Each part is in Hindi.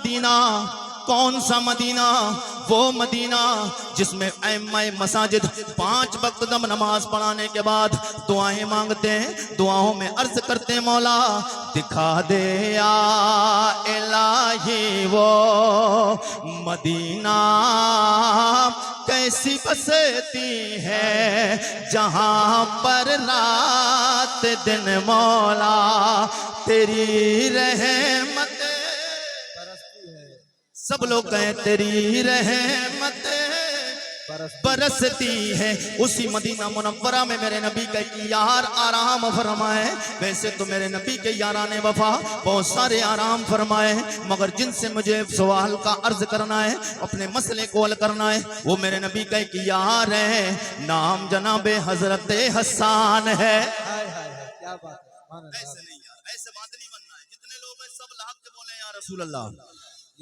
मदीना। कौन सा मदीना? वो मदीना जिसमें अइम्माए मसाजिद 5 वक्त दम नमाज पढ़ाने के बाद दुआएं मांगते हैं, दुआओं में अर्ज करते हैं मौला दिखा दे या इलाही वो मदीना कैसी बसती है जहां पर रात दिन मौला तेरी रहमत। सब लोग कहें तेरी रहमत बरसती है। उसी मदीना मुनव्वरा में मेरे नबी के यार आराम फरमाए। वैसे तो मेरे नबी के याराने वफा बहुत सारे आराम फरमाए, मगर जिनसे मुझे सवाल का अर्ज करना है, अपने मसले को हल करना है, वो मेरे नबी के यार है। नाम जनाबे हजरत हसन है। क्या बात है, ऐसे नहीं यार, ऐसे बात नहीं बनना है। जितने लोग हैं सब लाख के बोले या रसूल अल्लाह।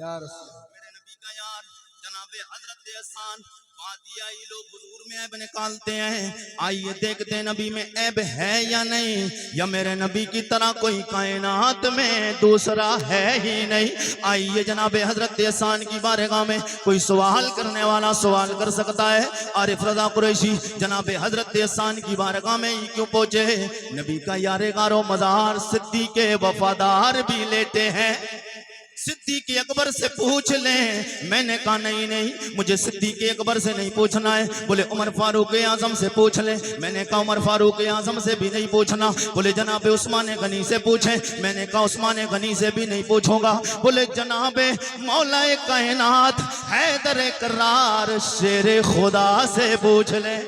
मेरे नबी का यार जनाबे हजरत हसन। बातियाई लोग हुजूर में ऐब निकालते हैं। आइए देखते हैं नबी में ऐब है या नहीं, या मेरे नबी की तरह कोई कायनात में दूसरा है ही नहीं। आइए जनाबे हजरत हसन की बारगाह में कोई सवाल करने वाला सवाल कर सकता है। आरिफ रजा कुरैशी जनाबे हजरत हसन की बारगाह में ही क्यों पहुंचे? नबी का यारे गारो मजार सिद्दीक़ के वफादार भी लेते हैं। सिद्दीक़ अकबर से पूछ लें। मैंने कहा नहीं नहीं, मुझे सिद्दीक़ अकबर से नहीं पूछना है। बोले उमर फारूक आजम से पूछ ले। मैंने कहा उमर फारूक आजम से भी नहीं पूछना। बोले जनाबे उस्मान गनी से पूछें। मैंने कहा उस्मान गनी से भी नहीं पूछूंगा। बोले जनाबे मौलाए कायनात हैदर करार शेर खुदा से पूछ ले।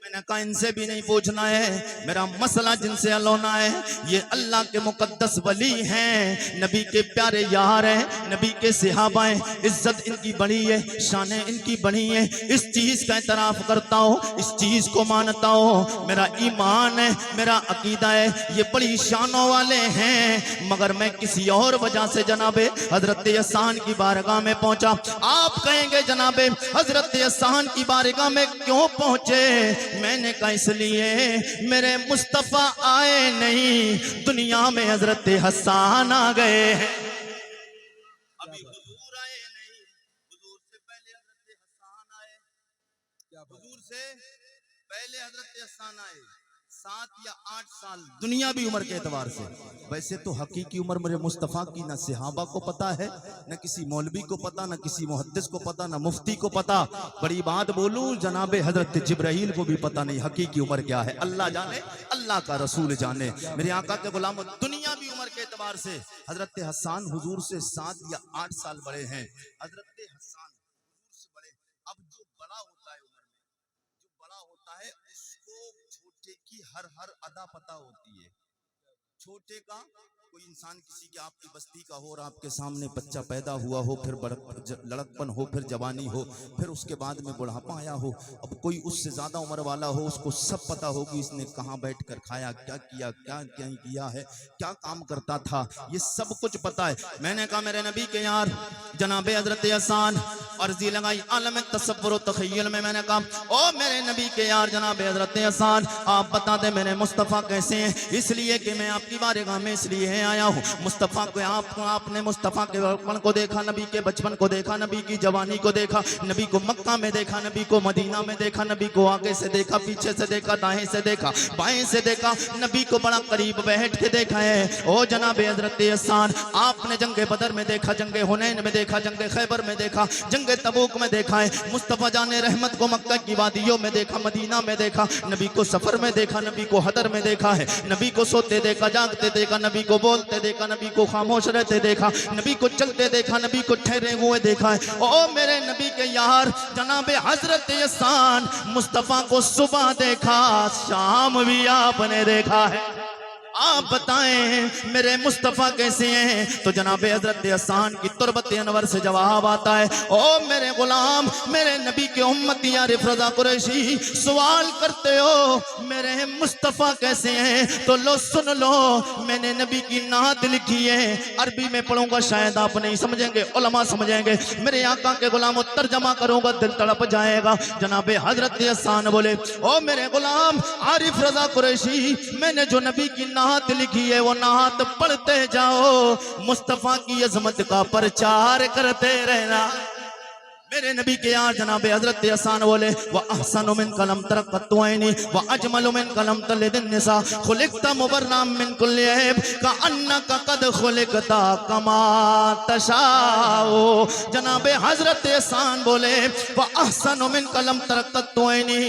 मैंने कहा इनसे भी नहीं पूछना है। मेरा मसला जिनसे अलोना है, ये अल्लाह के मुकद्दस वली हैं, नबी के प्यारे यार हैं, नबी के सहाबा हैं। इज्जत इनकी बड़ी है, शाने इनकी बड़ी है। इस चीज का इतराफ करता हूँ, इस चीज को मानता हूँ। मेरा ईमान है, मेरा अकीदा है, ये बड़ी शानों वाले हैं। मगर मैं किसी और वजह से जनाबे हजरत हसन की बारगाह में पहुंचा। आप कहेंगे जनाबे हजरत हसन की बारगाह में क्यों पहुंचे? मैंने कहा इसलिए मेरे मुस्तफा आए नहीं, दुनिया में हजरत हसन आ गए हैं। अभी हुजूर आए नहीं, हुजूर से पहले हजरत हसन आए। हुजूर से पहले हजरत हसन आए। 7 या 8 साल दुनियावी उम्र के एतबार से। वैसे तो हकीकी उम्र मेरे मुस्तफ़ा की न सहाबा को पता है, न किसी मौलवी को पता, न किसी मुहद्दिस को पता, न मुफ्ती को पता। बड़ी बात बोलूं, जनाबे हजरत जिब्राइल को भी पता नहीं हकीकी उम्र क्या है। अल्लाह जाने, अल्लाह का रसूल जाने। मेरे आका के गुलाम दुनियावी उम्र के एतबार से हजरत हसन हुजूर से 7 या 8 साल बड़े हैं। हजरत हसन हुजूर से बड़े। अब जो बड़ा होता है उम्र में, जो बड़ा होता है उसको छोटे की हर अदा पता होती है। छोटे का कोई इंसान किसी के आपकी बस्ती का हो और आपके सामने बच्चा पैदा हुआ हो, फिर लड़कपन हो, फिर जवानी हो, फिर उसके बाद में बुढ़ापा आया हो। अब कोई उससे ज्यादा उम्र वाला हो, उसको सब पता हो कि इसने कहाँ बैठकर खाया, क्या किया, क्या क्या किया है, क्या काम करता था, ये सब कुछ पता है। मैंने कहा मेरे नबी के यार जनाबे हजरत हसन, अर्जी लगाई आलम तसव्वुर व तख़य्युल में। मैंने कहा ओ मेरे नबी के यार जनाबे हजरत हसन, आप बता दें मेरे मुस्तफ़ा कैसे हैं? इसलिए कि मैं आपकी बारगाह में इसलिए आया हूँ। मुस्तफ़ा को आपने मुस्तफ़ा के बचपन को देखा, नबी के बचपन को देखा, नबी की जवानी को देखा, नबी को मक्का में देखा, नबी को मदीना में देखा, नबी को आगे से देखा, पीछे से देखा, दाएं से देखा, बाएं से देखा, नबी को बड़ा करीब बैठ के देखा है। ओ जनाबे हजरत हसन, आपने जंगे बदर में देखा, जंगे हुनैन में देखा, जंगे खैबर में देखा, जंगे तबूक में देखा है। मुस्तफ़ा जाने रहमत को मक्का की वादियों में देखा, मदीना में देखा, नबी को सफर में देखा, नबी को हदर में देखा है, नबी को सोते देखा, जागते देखा, नबी को बोलते देखा, नबी को खामोश रहते देखा, नबी को चलते देखा, नबी को ठहरे हुए देखा है। ओ मेरे नबी के यार जनाबे हजरत हसन, मुस्तफ़ा को सुबह देखा, शाम भी आपने देखा है। आप बताएं मेरे मुस्तफ़ा कैसे हैं? तो जनाबे हजरत हसन की तुरबत अनवर से जवाब आता है, ओ मेरे गुलाम, मेरे नबी के उम्मती आरिफ रज़ा कुरैशी सवाल करते हो मेरे मुस्तफ़ा कैसे हैं? तो लो सुन लो, मैंने नबी की नात लिखी है, अरबी में पढ़ूंगा, शायद आप नहीं समझेंगे, उलमा समझेंगे। मेरे आका के गुलाम तर्जमा करूंगा, दिल तड़प जाएगा। जनाबे हजरत हसन बोले, ओ मेरे गुलाम आरिफ रज़ा कुरैशी, मैंने जो नबी की नात लिखी है वो नात पढ़ते जाओ, मुस्तफा की अजमत का प्रचार करते रहना। मेरे नबी के यार जनाबे हजरत हसन बोले व अहसनु मिन कलम तरक़तुऐनी व अजमलु मिन कलम तलिदिन निसा खुलिक़ता मुबर्रम मिन कुल्लि ऐब का अन्नका कद खुलिक़ता कमा तशाओ। जनाबे हजरत हसन बोले व अहसनु मिन कलम तरक़तुऐनी,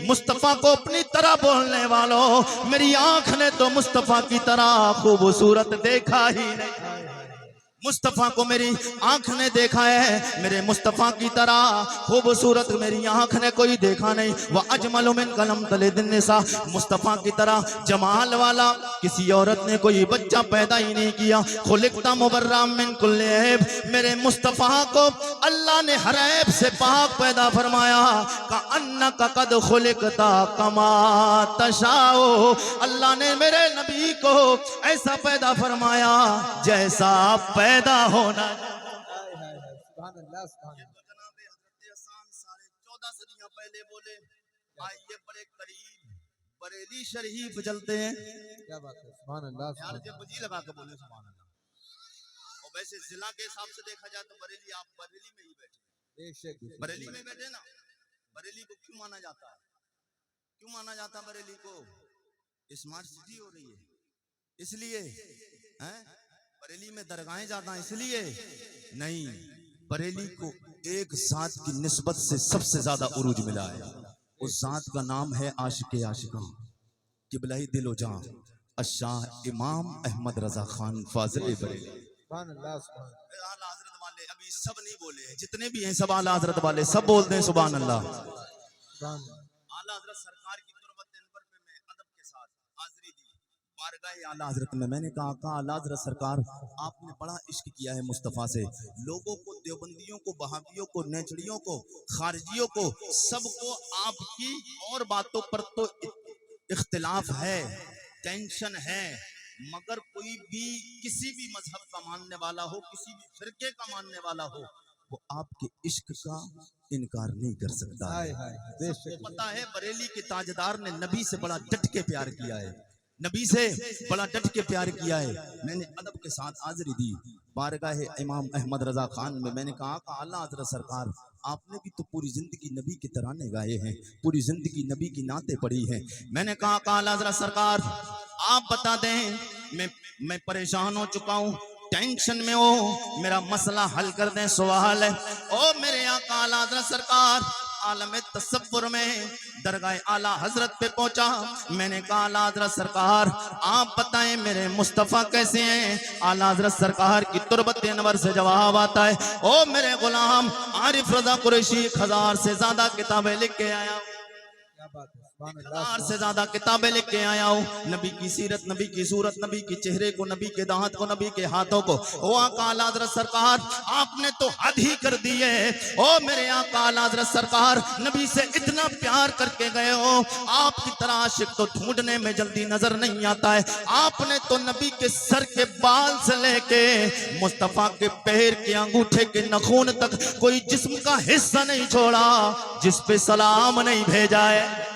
मुस्तफ़ा को अपनी तरह बोलने वालों, मेरी आंख ने तो मुस्तफ़ा की तरह खूबसूरत देखा ही नहीं। मुस्तफ़ा को मेरी आंख ने देखा है, मेरे मुस्तफ़ा की तरह खूबसूरत मेरी आंख ने कोई देखा नहीं। वह अजमलु मिन कलम तलिदिन निसा, मुस्तफ़ा की तरह जमाल वाला किसी औरत ने कोई बच्चा पैदा ही नहीं किया। खुलिक़ता मुबर्रम मिन कुल्लि ऐब, मेरे मुस्तफ़ा को अल्लाह ने हर ऐब से पाक पैदा फरमाया। का अन्नका कद खुलिक़ता कमा तशाओ, अल्लाह ने मेरे नबी को ऐसा पैदा फरमाया जैसा पैदा होना। सुभान अल्लाह सुभान अल्लाह। जनाबे हज़रत हसन 14.5 सदियां पहले बोले आइए बड़े करीब बरेली शरीफ चलते हैं। क्या बात है, सुभान अल्लाह यार सुभान जब जी लगा के बोले सुभान अल्लाह। और वैसे जिला के हिसाब से देखा जाए तो बरेली, आप बरेली में ही बैठे, अल्लाह। बरेली में बैठे ना। बरेली को क्यों माना जाता है, क्यों माना जाता है बरेली को? स्मार्ट सिटी हो रही है इसलिए हैं? बरेली में दरगाहें ज्यादा इसलिए नहीं, बरेली को एक जात की निस्बत से सबसे ज्यादा उरूज मिला है। उस जात का नाम है आशिक आशिका किबलाई दिलो जां अशाह इमाम अहमद रजा खान फाजिल बरेली। सुभान अल्लाह सुभान अल्लाह। आला हजरत वाले अभी सब नहीं बोले हैं, जितने भी हैं सब आला हजरत वाले सब बोलते हैं सुभान अल्लाह। सुभान अल्लाह। आला हजरत सरकार की तुरबत अनवर पे मैं अदब के साथ हाजिरी दी बारगाह आला हजरत में। मैंने कहा आला हजरत सरकार आपने बड़ा इश्क किया है मुस्तफ़ा से, लोगों को, देवबंदियों को, बहाबियों को, नेचड़ियों को, खारजियों को, सबको आपकी और बातों पर तो इख्तिलाफ है, टेंशन है, मगर कोई भी किसी भी मजहब का मानने वाला हो, किसी भी फिरके का मानने वाला हो, वो आपके इश्क का इनकार नहीं कर सकता है। सबको पता है बरेली के ताजदार ने नबी से बड़ा डट के प्यार किया है, नबी से बड़ा डट के प्यार किया है। मैंने अदब के साथ हाजिरी दी बारगाह इमाम अहमद रजा खान में। मैंने कहा अल्लाह हज़रत सरकार आपने भी तो पूरी जिंदगी नबी के तराने गाए हैं, पूरी जिंदगी नबी की नाते पढ़ी हैं। मैंने कहा अल्लाह हज़रत सरकार आप बता दें, मैं परेशान हो चुका हूँ, टेंशन में हो, मेरा मसला हल कर दें, सवाल है। ओ मेरे आका आला हज़रत सरकार आलम तसव्वुर में दरगाह आला हजरत पे पहुंचा। मैंने कहा आला हजरत सरकार आप बताएं मेरे मुस्तफ़ा कैसे हैं? आला हजरत सरकार की तुरबत अनवर से जवाब आता है, ओ मेरे गुलाम आरिफ रजा कुरैशी 1000 से ज्यादा किताबें लिख के आया, क्या बात है, सुभान अल्लाह। 1000 से ज्यादा किताबें लिख के आया हूँ। नबी की सीरत, नबी की सूरत, नबी के चेहरे को, नबी के दांत को, नबी के हाथों को। ओ आका आला हज़रत सरकार आपने तो हद ही कर दी है। ओ मेरे आका आला हज़रत सरकार नबी से इतना प्यार करके गए हो, आपकी तरह आशिक तो ढूंढने में जल्दी नजर नहीं आता है। आपने तो नबी के सर के बाल से लेके मुस्तफ़ा के पैर के अंगूठे के नखून तक कोई जिस्म का हिस्सा नहीं छोड़ा जिस पे सलाम नहीं भेजा है।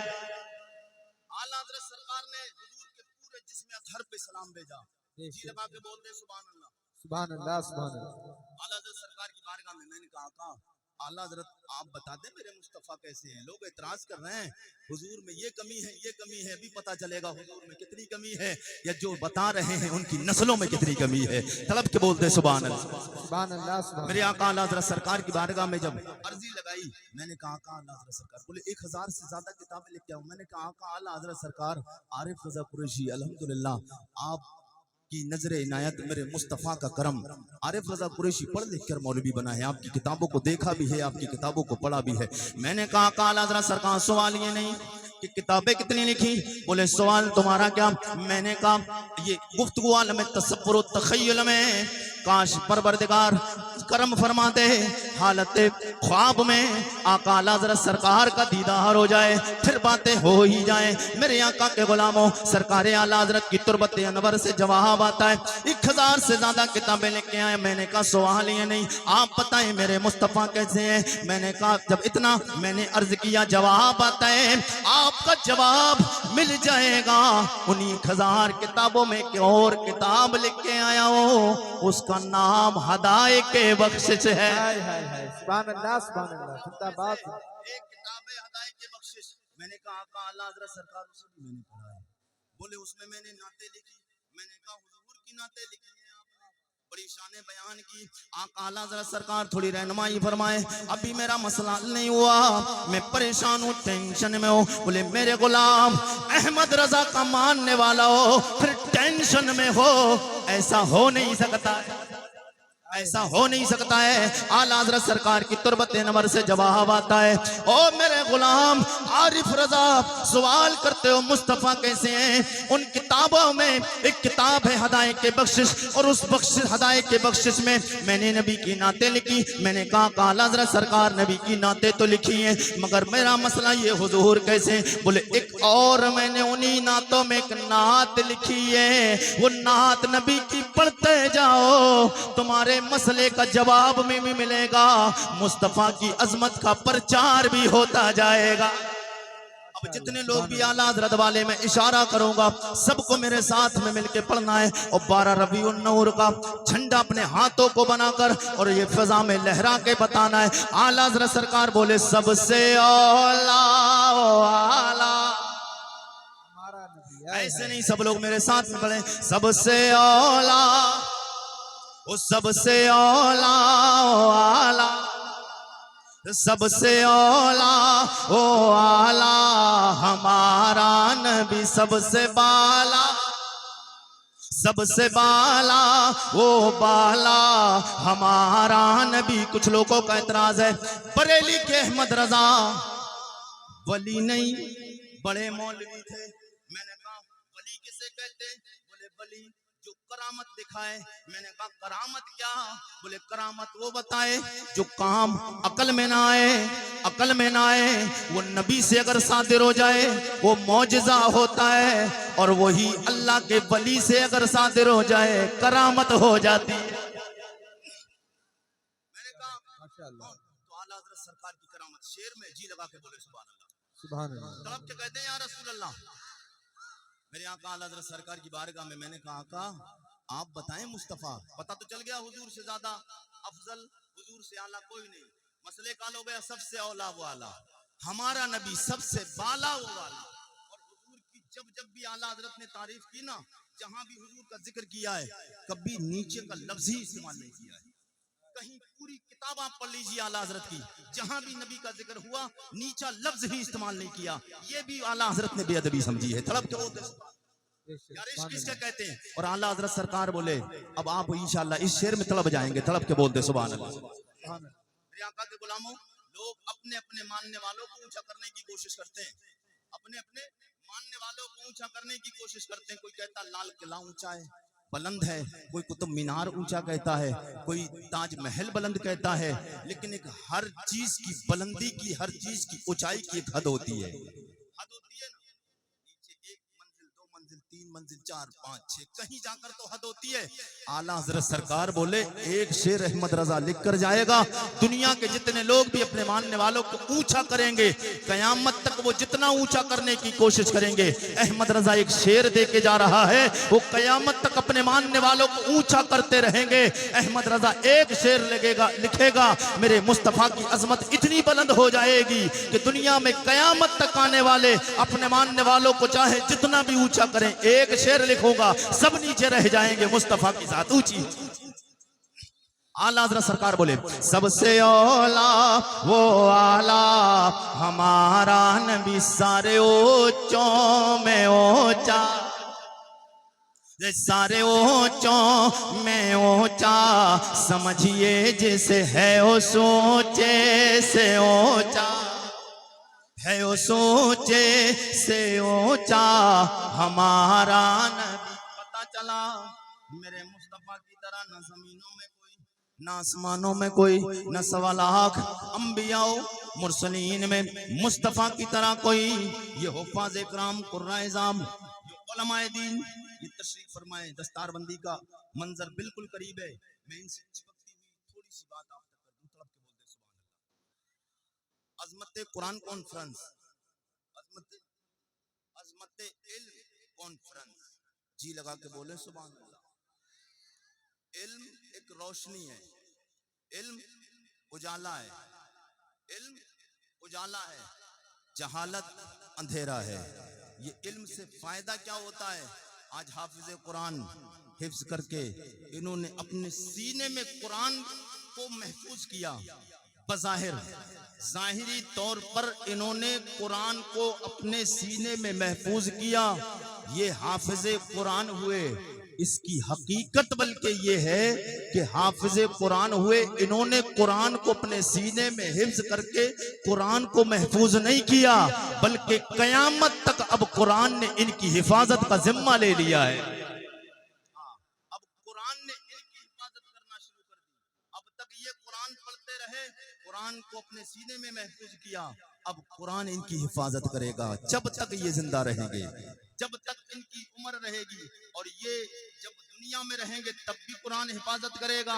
पे सलाम भेजा, जी लगा के बोलते सुभान अल्लाह, सुभान अल्लाह सुभान अल्लाह। आला हज़रत सरकार की बारगाह में मैंने कहा आला हज़रत आप बता दें मेरे मुस्तफ़ा कैसे हैं? लोग एतराज कर रहे हैं हुजूर में ये कमी है, ये कमी है, अभी पता चलेगा हुजूर में कितनी कमी है, या जो बता रहे हैं उनकी नस्लों में कितनी कमी है। तलब के बोलते सुभान अल्लाह सुभान अल्लाह। मेरे आका आला हज़रत सरकार की बारगाह में जब अर्जी लगाई, मैंने कहा आला हज़रत सरकार बोले 1000 से ज्यादा किताबें लिख के आऊं। मैंने कहा आला हज़रत सरकार आरिफ रज़ा कुरैशी अल्हम्दुलिल्लाह आप की नजर इनायत, मेरे मुस्तफ़ा का करम, आरिफ रज़ा कुरैशी पढ़ लिख कर मौलवी बना है, आपकी किताबों को देखा भी है, आपकी किताबों को पढ़ा भी है। मैंने कहा आला हज़रत सरकार सवाल ये नहीं कि किताबें कितनी लिखी, बोले सवाल तुम्हारा क्या? मैंने कहा ये गुफ्तगू आलम तसव्वुर तख़य्युल में काश परवरदिगार करम फरमा दे, हालत ख्वाब में आका आला हज़रत सरकार का दीदार हो जाए, फिर बातें हो ही जाए। मेरे आका के गुलामों, सरकार आला हज़रत की तुरबत अनवर से जवाब आता है। 1000 से ज्यादा किताबें लेके आए। मैंने कहा सवाल ये नहीं, आप बताएं मेरे मुस्तफ़ा कैसे हैं। मैंने कहा जब इतना मैंने अर्ज किया, जवाब आता है आपका जवाब मिल जाएगा। उन्हीं 1000 किताबों में एक और किताब लिख के आया हो, उसका नाम हदाए के बख्शिश है। हाय हाय हाय सुभान अल्लाह जिंदाबाद। एक किताब है हदाए के बख्शिश। मैंने कहा आका आला हज़रत सरकार उसे भी मैंने पढ़ा है। बोले उसमें मैंने नाते लिखी। मैंने कहा हुजूर की नाते लिखी है आपने, बड़ी शान बयान की। आका आला हज़रत सरकार थोड़ी रहनुमाई फरमाए। अभी मेरा मसला नहीं हुआ, मैं परेशान हूँ, टेंशन में हूँ। बोले मेरे गुलाम अहमद रजा का मानने वाला हो फिर टेंशन में हो, ऐसा हो नहीं सकता है, ऐसा हो नहीं सकता है। आला हज़रत सरकार की तुरबत नवर से जवाब आता है, ओ मेरे गुलाम आरिफ रजा सवाल करते हो मुस्तफ़ा कैसे हैं। उन किताबों में एक किताब है हदाए के बख्शिश, और उस बख्शिश हदाए के बख्शिश में मैंने नबी की नाते लिखी। मैंने कहा आला हज़रत सरकार नबी की नाते तो लिखी है, मगर मेरा मसला ये हुजूर कैसे। बोले एक और मैंने उन्हीं नातों में एक नात लिखी है, वो नात नबी की पढ़ते जाओ, तुम्हारे मसले का जवाब में भी मिलेगा, मुस्तफा की अजमत का प्रचार भी होता जाएगा। अब जितने लोग भी आला हज़रत वाले में इशारा करूंगा, सबको मेरे साथ में मिलके पढ़ना है। और 12 रबीउन नूर का झंडा अपने हाथों को बनाकर और ये फिजा में लहरा के बताना है। आला हज़रत सरकार बोले सबसे औला आला, हमारा नबी है। ऐसे नहीं, सब लोग मेरे साथ में पढ़े। सबसे औला, ओ सबसे औला आला, सबसे औला ओ आला हमारा नबी, सबसे बाला, सबसे बाला ओ बाला हमारा नबी। कुछ लोगों का एतराज है, बरेली के अहमद रजा वली नहीं बड़े मौलवी थे। मैंने कहा वली किसे कहते हैं। बोले वली जो करामत दिखाए। मैंने कहा करामत क्या। बोले करामत वो बताए जो काम अकल में ना आए, अकल में ना आए, वो नबी से अगर सादिर हो जाए वो मौजज़ा होता है, और वही अल्लाह के वली से अगर सादिर हो जाए करामत हो जाती है। मैंने कहा माशाअल्लाह तो आला हज़रत सरकार की करामत, शेर में जी लगा के बोले सुभान अल्लाह। सुभान अल्लाह। तड़प के कहते हैं या रसूल अल्लाह। मेरे आका आला हज़रत सरकार की बारगाह में मैंने कहा आका आप बताएं मुस्तफ़ा। पता तो चल गया हुजूर से ज्यादा अफजल, हुजूर से आला कोई नहीं। मसले का हो गया सबसे औला वो आला, हमारा नबी सबसे बाला वो वाला। और हुजूर की जब जब भी आला हज़रत ने तारीफ की ना, जहां भी हुजूर का जिक्र किया है, कभी नीचे का लफ्ज ही इस्तेमाल नहीं किया है। कहीं पूरी किताब आप पढ़ लीजिए आला हज़रत की, जहां भी नबी का जिक्र हुआ नीचा लफ्ज ही इस्तेमाल नहीं किया। ये भी आला हज़रत ने बेअदबी समझी है। तड़प के बोलते यार इश्क किसके कहते हैं। और आला हज़रत सरकार बोले अब आप इंशाअल्लाह इस शेर में तड़प जाएंगे। तड़प के बोलते सुभान अल्लाह। मेरे आका के गुलामों, लोग अपने अपने मानने वालों को ऊंचा करने की कोशिश करते हैं, अपने अपने मानने वालों को ऊंचा करने की कोशिश करते हैं। कोई कहता लाल किला ऊंचा है, बुलंद है, कोई कुतुब मीनार ऊंचा कहता है, कोई ताजमहल बुलंद कहता है। लेकिन एक हर चीज की बुलंदी की, हर चीज की ऊंचाई की एक हद होती है। हद होती है ना, नीचे 1 मंजिल 2 मंजिल 3 मंजिल 4 5 6 कहीं जाकर तो हद होती है। आला हज़रत सरकार बोले एक शेर अहमद रजा लिख कर जाएगा, दुनिया के जितने लोग भी अपने मानने वालों को ऊंचा करेंगे, कयामत तक वो जितना ऊंचा करने की कोशिश करेंगे, अहमद रजा एक शेर दे के जा रहा है, वो कयामत तक अपने मानने वालों को ऊंचा करते रहेंगे। अहमद रजा एक शेर लिखेगा, मेरे मुस्तफ़ा की अजमत इतनी बुलंद हो जाएगी कि दुनिया में कयामत तक आने वाले अपने मानने वालों को चाहे जितना भी ऊंचा करें, एक शेर लिखूंगा सब नीचे रह जाएंगे, मुस्तफ़ा की जात ऊंची। आला हज़रत सरकार बोले सबसे औला वो आला हमारा नबी, सारे ऊंचों में ऊंचा, सारे ऊंचों में ऊंचा, समझिए जिसे है वो सोचे से ऊंचा, है वो सोचे से ऊंचा हमारा नबी। पता चला मेरे मुस्तफ़ा की तरह न जमीनों में कोई, ना आसमानों में कोई, न सवा लाख अंबियाओ मुरसलीन में मुस्तफा की तरह कोई। ये हुफ्फाज़ इकराम कुर्राए ज़ाम, ये उलमाए दीन, ये तशरीफ फरमाए। दस्तारबंदी का मंजर बिल्कुल करीब है। मैं इनसे चिपकती हुई थोड़ी सी बात आप तक कर दूं, तड़प के बोलते सुभान अल्लाह। अजमत कुरान कॉन्फ्रेंस, अजमत अजमत इल्म कॉन्फ्रेंस, जी लगा के बोले सुभान अल्लाह। इल्म एक रोशनी है, इल्म उजाला है, इल्म उजाला है, जहालत अंधेरा है। ये इल्म से फायदा क्या होता है? आज हाफिज कुरान हिफ्ज करके इन्होंने अपने सीने में कुरान को महफूज किया। बज़ाहिर ज़ाहिरी तौर पर इन्होंने कुरान को अपने सीने में महफूज किया, ये हाफिज कुरान हुए। इसकी हकीकत बल्कि ये है कि हाफिज कुरान हुए, इन्होंने कुरान को अपने सीने में हिफ्ज करके कुरान को महफूज नहीं किया, बल्कि कयामत तक अब कुरान ने इनकी हिफाजत का जिम्मा ले लिया है। अब कुरान ने इनकी हिफाजत करना शुरू कर दी। अब तक ये कुरान पढ़ते रहे, कुरान को अपने सीने में महफूज किया, अब कुरान इनकी हिफाजत करेगा जब तक ये जिंदा रहेंगे, जब तक इनकी उम्र रहेगी। और ये जब दुनिया में रहेंगे तब भी कुरान हिफाजत करेगा,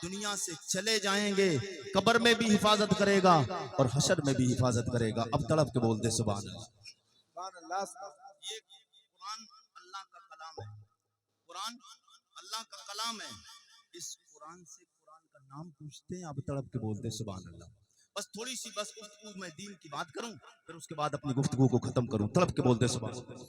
दुनिया से चले जाएंगे कब्र में भी हिफाजत करेगा और हशर में भी हिफाजत करेगा। अब तड़प के बोल दे सुभान अल्लाह। सुभान अल्लाह, सुभान ये कुरान अल्लाह का कलाम है, कुरान अल्लाह का कलाम है। इस कुरान से कुरान का नाम पूछते हैं, अब तड़प के बोलते हैं सुभान अल्लाह। बस थोड़ी सी बस गुफ्तगू मैं दीन की बात करूं, फिर उसके बाद अपनी गुफ्तगू को खत्म करूं। तड़प के बोलते हैं सुभान अल्लाह।